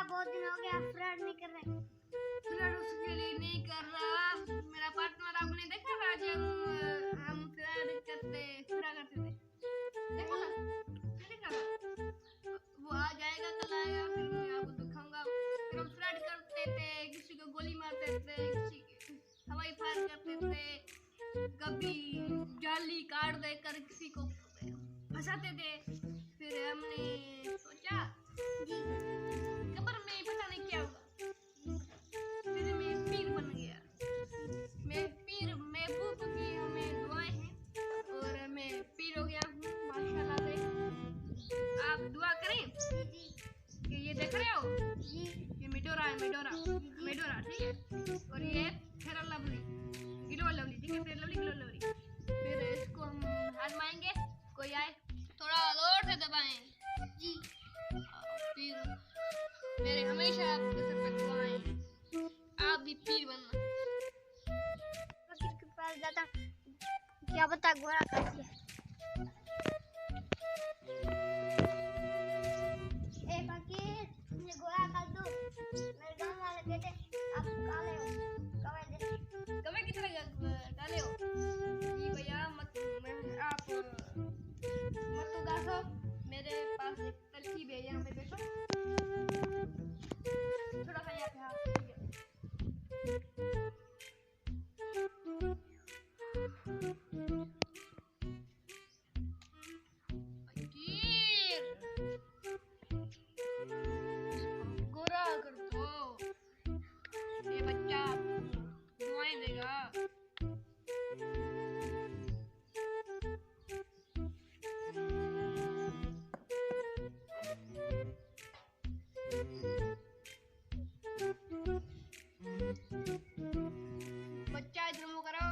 बहुत दिन हो गया फ्लर्ट नहीं कर रहे। फ्लर्ट उसके लिए नहीं कर रहा। मेरा पार्टनर आपने देखा था जब हम फ्लर्ट करते थे, देखा था? देखा था? वो आ जाएगा, कल आएगा, फिर मैं आपको दिखाऊंगा। फिर हम फ्लर्ट करते थे, किसी को गोली मारते थे, किसी को हवाई फायर करते थे, कभी जाली काट देकर किसी को फंसाते थे। फिर हमने सोचा कब्र में पता नहीं क्या होगा, फिर मैं पीर बन गया। मैं पीर महबूब की हमें दुआएं हैं और मैं पीर हो गया हूँ माशाल्लाह से। आप दुआ करें कि ये देख रहे हो, ये मिडोरा है, मिडोरा ठीक है, और ये फेयर लवली ग्लो लवली, ठीक है, फेयर लवली ग्लो लवली। फिर इसको हम आजमाएंगे, कोई आए थोड़ा जोर से दबाएं जी। फिर मेरे हमेशा आपके सर पे दुआएं, आप भी पीर बनना। फकीर के पास जाता, क्या बता गोरा कर दिया। ए फकीर, मुझे गोरा कर दो। मेरे गांव वाले कहते आप काले हो, कवे जैसे। कवे की तरह काले हो जी भैया, आप मत उदासो। मेरे पास एक तरकीब है, यहाँ पे देखो, थोड़ा सा यहाँ पे हाथ ठीक है। गोरा कर दो, ये बच्चा दुआएं देगा। बच्चा इधर मुंह करो।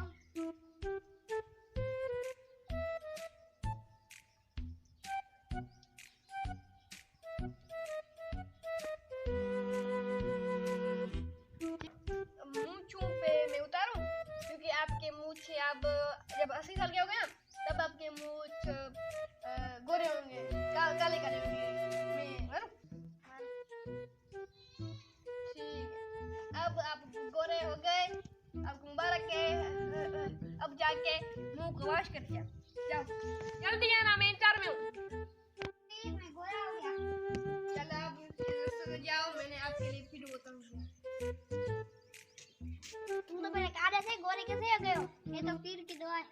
मूंछों पे मैं उतारूं, क्योंकि आपके मूंछ आप जब 80 साल के हो गए ना, तब आपके मूंछ गोरे होंगे, काले काले होंगे। मैं मारूं? ठीक है, अब आप गोरे हो गए, आपको मुबारक है। अब जाके मुंह को वॉश कर दिया, जाओ जल्दी आना, मैं इंतजार में हूँ। मैं गोरा हो गया। चलो आप जाओ, मैंने आपके लिए फिर बताऊंगा। तुम तो पहले काले थे, गोरे कैसे हो गए हो? ये तो पीर की दुआ है।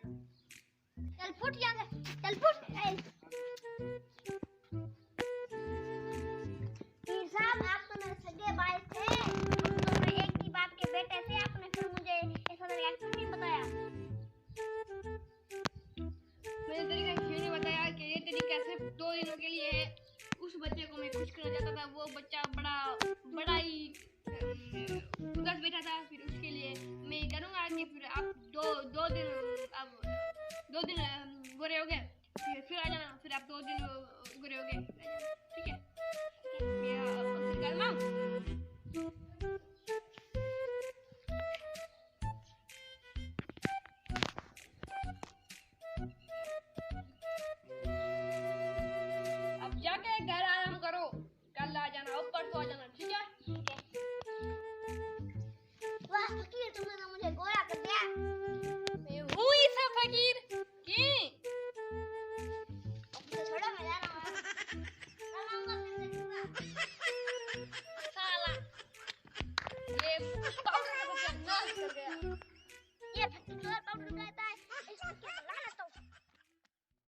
चल फुट यहाँ से, चल फुट। पीर साहब, आप तो मेरे सगे भाई थे, हम दोनों एक ही बाप के बेटे थे। आपने फिर मुझे ऐसा तरीका क्यों नहीं बताया? मैंने तरीका क्यों नहीं बताया कि ये तरीका सिर्फ 2 दिनों के लिए है। उस बच्चे को मैं खुश करना चाहता था, वो बच्चा बड़ा ही उदास बैठा था। फिर उसके लिए मैं करूँगा कि फिर आप दो दिन गोरे हो गए, फिर आ जाना, फिर आप 2 दिन गोरे हो गए, ठीक है? मैं फिर करना। अब जाके घर आराम करो, कल आ जाना, ऊपर तो आ जाना, ठीक है? ठीक है। वाह फकीर, तुमने तो मुझे गोरा कर दिया। मैं हूँ ही सब फकीर की। अब तो छोड़ो, मैं जा रहा हूँ। कल आऊंगा, फिर देखूंगा। साला ये पाउडर का नाश कर गया। ये फकीर पाउडर का